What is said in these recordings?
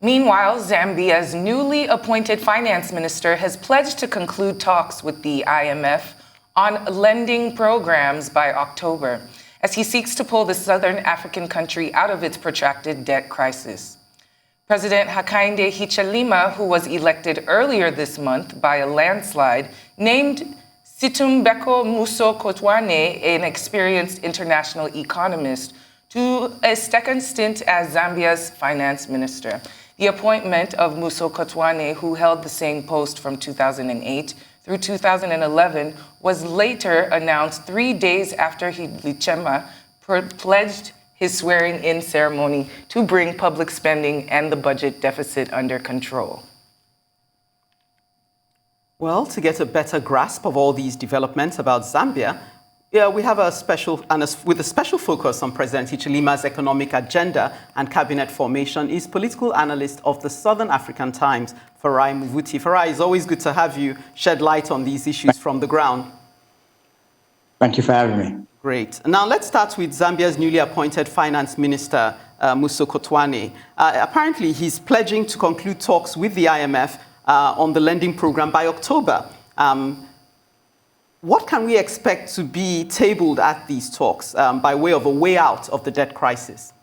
Meanwhile, Zambia's newly appointed finance minister has pledged to conclude talks with the IMF on lending programs by October, as he seeks to pull the southern African country out of its protracted debt crisis. President Hakainde Hichilema, who was elected earlier this month by a landslide, named Situmbeko Muso Kotwane, an experienced international economist, to a second stint as Zambia's finance minister. The appointment of Muso Kotwane, who held the same post from 2008 through 2011, was later announced 3 days after Hichilema pledged his swearing-in ceremony to bring public spending and the budget deficit under control. Well, to get a better grasp of all these developments about Zambia, we have with a special focus on President Hichilema's economic agenda and cabinet formation is political analyst of the Southern African Times, FARAI MUVUTI. FARAI, it's always good to have you shed light on these issues from the ground. Thank you for having me. Great. Now let's start with Zambia's newly appointed finance minister, Muso Kotwane. Apparently, he's pledging to conclude talks with the IMF on the lending program by October. What can we expect to be tabled at these talks by way of a way out of the debt crisis?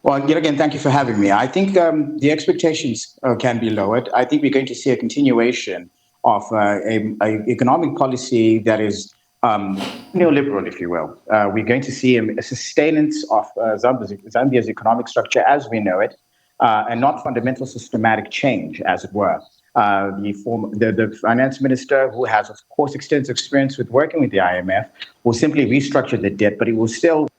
Well, yet again, thank you for having me. I think the expectations can be lowered. I think we're going to see a continuation of an economic policy that is neoliberal, if you will. We're going to see a sustenance of Zambia's economic structure as we know it, and not fundamental systematic change, as it were. The finance minister, who has, of course, extensive experience with working with the IMF, will simply restructure the debt, but it will still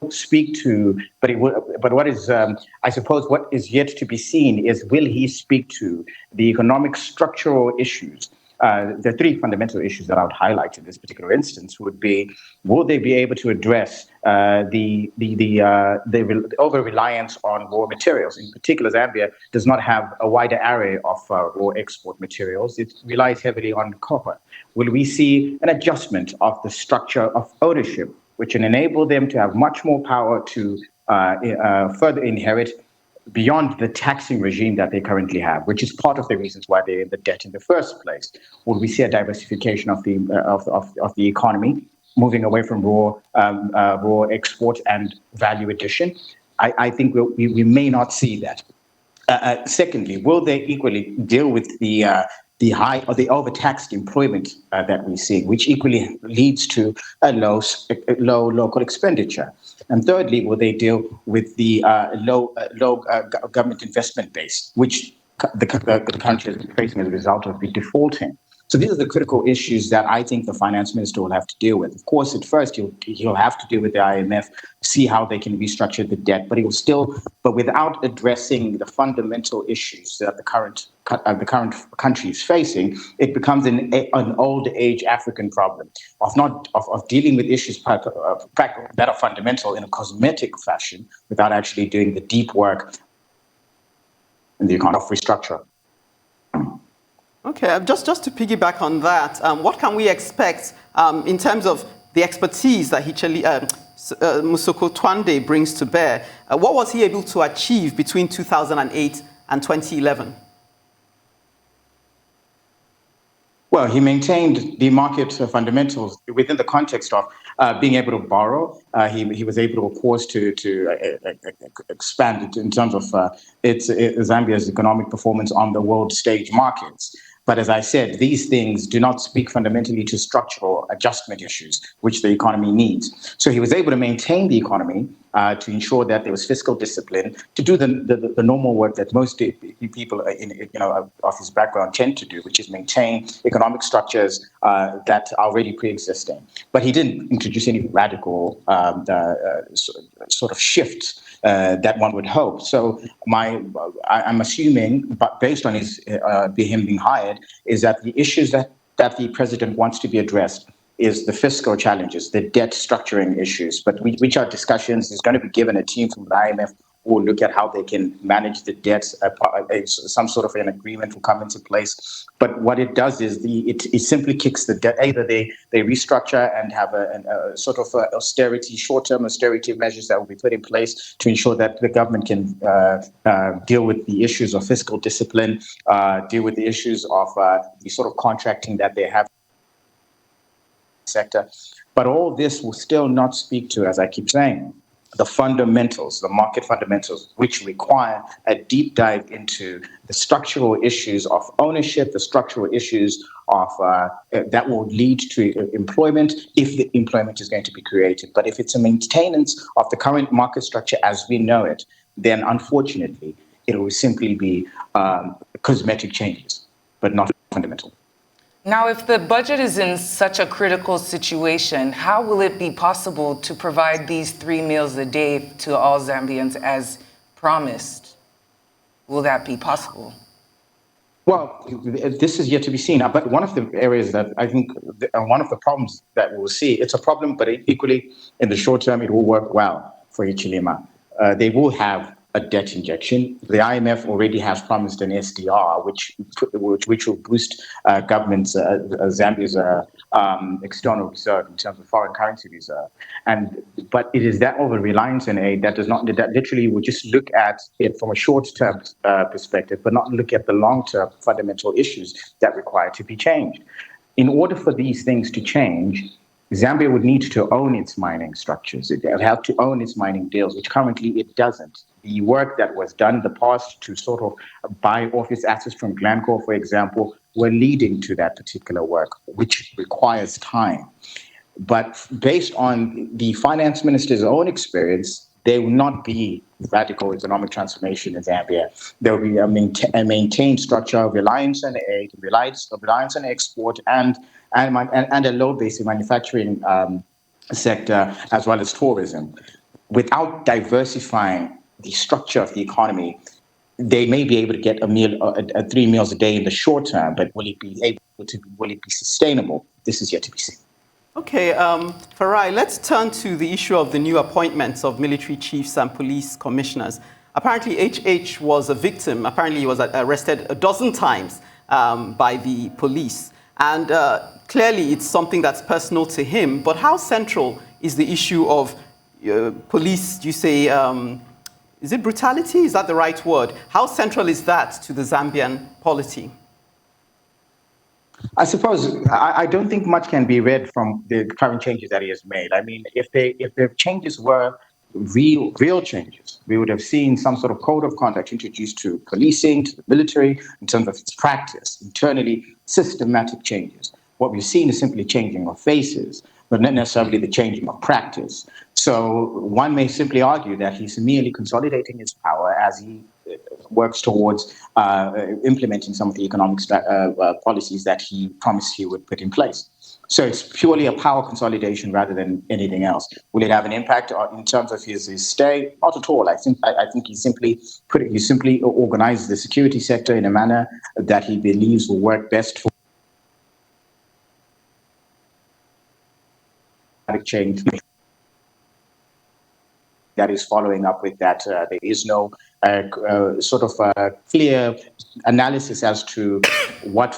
speak to, but what is, I suppose, what is yet to be seen is, will he speak to the economic structural issues? The three fundamental issues that I would highlight in this particular instance would be: will they be able to address the over-reliance on raw materials? In particular, Zambia does not have a wider array of raw export materials. It relies heavily on copper. Will we see an adjustment of the structure of ownership, which can enable them to have much more power to further inherit beyond the taxing regime that they currently have, which is part of the reasons why they're in the debt in the first place? Will we see a diversification of the economy, moving away from raw export and value addition? I think we may not see that. Secondly, will they equally deal with the high or the overtaxed employment that we see, which equally leads to a low local expenditure? And thirdly, will they deal with the low government investment base, which the country is facing as a result of the defaulting? So these are the critical issues that I think the finance minister will have to deal with. Of course, at first he'll have to deal with the IMF, see how they can restructure the debt, but without addressing the fundamental issues that the current country is facing, it becomes an old age African problem of dealing with issues that are fundamental in a cosmetic fashion without actually doing the deep work in the economy of restructure. Okay, just to piggyback on that, what can we expect in terms of the expertise that Muso Kotwane brings to bear? What was he able to achieve between 2008 and 2011? Well, he maintained the market fundamentals within the context of being able to borrow. He was able, of course, to expand it in terms of Zambia's economic performance on the world stage markets. But as I said, these things do not speak fundamentally to structural adjustment issues, which the economy needs. So he was able to maintain the economy to ensure that there was fiscal discipline, to do the normal work that most people of his background tend to do, which is maintain economic structures that are already pre-existing. But he didn't introduce any radical sort of shift that one would hope. So I'm assuming, but based on him being hired, is that the issues that the president wants to be addressed is the fiscal challenges, the debt structuring issues, but which are discussions. He's going to be given a team from the IMF or look at how they can manage the debts. Some sort of an agreement will come into place. But what it does is it simply kicks the debt. Either they restructure and have a sort of short-term austerity measures that will be put in place to ensure that the government can deal with the issues of fiscal discipline, deal with the issues of the sort of contracting that they have sector. But all this will still not speak to, as I keep saying, the fundamentals, the market fundamentals, which require a deep dive into the structural issues of ownership, the structural issues of that will lead to employment if the employment is going to be created. But if it's a maintenance of the current market structure as we know it, then unfortunately, it will simply be cosmetic changes, but not fundamental. Now, if the budget is in such a critical situation, how will it be possible to provide these 3 meals a day to all Zambians as promised? Will that be possible? Well, this is yet to be seen. But one of the areas that I think, one of the problems that we'll see, it's a problem, but equally in the short term, it will work well for Hichilema. They will have a debt injection. The IMF already has promised an SDR, which will boost government's Zambia's external reserve in terms of foreign currency reserve. But it is that over reliance on aid that literally will just look at it from a short-term perspective, but not look at the long-term fundamental issues that require to be changed. In order for these things to change, Zambia would need to own its mining structures. It would have to own its mining deals, which currently it doesn't. The work that was done in the past to sort of buy off its assets from Glencore, for example, were leading to that particular work, which requires time. But based on the finance minister's own experience, there will not be radical economic transformation in Zambia. There will be a maintained structure of reliance on aid, reliance on export, and a low basic manufacturing sector, as well as tourism. Without diversifying the structure of the economy, they may be able to get a 3 meals a day in the short term, but will it be sustainable? This is yet to be seen. Okay, FARAI, let's turn to the issue of the new appointments of military chiefs and police commissioners. Apparently, HH was a victim. Apparently, he was arrested a dozen times by the police. And clearly, it's something that's personal to him. But how central is the issue of police, do you say, is it brutality? Is that the right word? How central is that to the Zambian polity? I suppose I don't think much can be read from the current changes that he has made. I mean, if the changes were real changes, we would have seen some sort of code of conduct introduced to policing, to the military, in terms of its practice, internally, systematic changes. What we've seen is simply changing of faces, but not necessarily the changing of practice. So one may simply argue that he's merely consolidating his power as he works towards implementing some of the economic policies that he promised he would put in place. So it's purely a power consolidation rather than anything else. Will it have an impact in terms of his stay? Not at all. I think he simply organizes the security sector in a manner that he believes will work best for change. That is following up with that. There is no sort of clear analysis as to what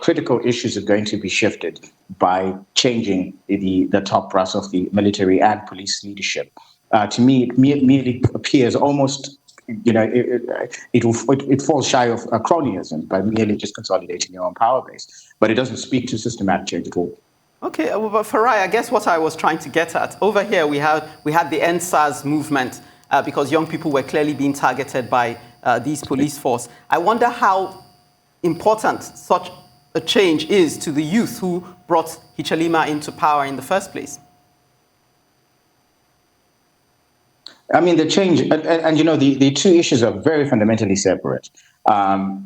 critical issues are going to be shifted by changing the top brass of the military and police leadership. To me, it merely appears almost, it falls shy of cronyism by merely just consolidating your own power base. But it doesn't speak to systematic change at all. Okay, well, but FARAI, I guess what I was trying to get at, over here we had the EndSARS movement because young people were clearly being targeted by these police force. I wonder how important such a change is to the youth who brought Hichilema into power in the first place. I mean, the change, and the two issues are very fundamentally separate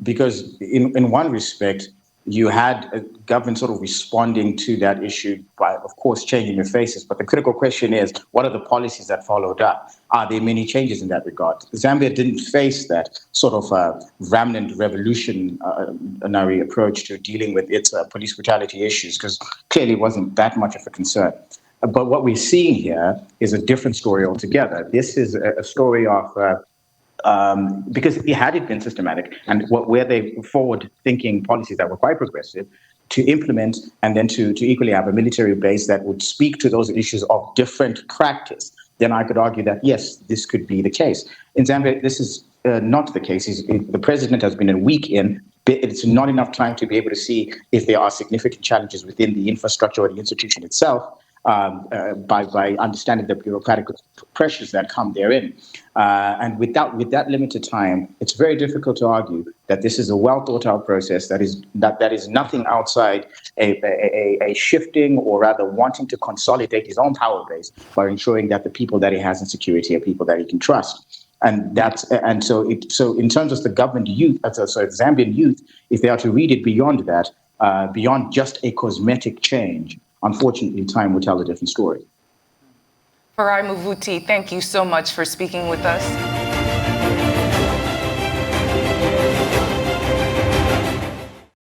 because in one respect, you had a government sort of responding to that issue by, of course, changing the faces. But the critical question is, what are the policies that followed up? Are there many changes in that regard? Zambia didn't face that sort of remnant revolutionary approach to dealing with its police brutality issues because clearly it wasn't that much of a concern. But what we're seeing here is a different story altogether. This is a story of because had it been systematic and where they forward-thinking policies that were quite progressive to implement and then to equally have a military base that would speak to those issues of different practice, then I could argue that, yes, this could be the case. In Zambia, this is not the case. The president has been a week in. It's not enough time to be able to see if there are significant challenges within the infrastructure or the institution itself. By understanding the bureaucratic pressures that come therein. And with that limited time, it's very difficult to argue that this is a well thought out process that is nothing outside a shifting or rather wanting to consolidate his own power base by ensuring that the people that he has in security are people that he can trust. So in terms of the government youth, Zambian youth, if they are to read it beyond that, beyond just a cosmetic change, unfortunately, time will tell a different story. FARAI MUVUTI, thank you so much for speaking with us.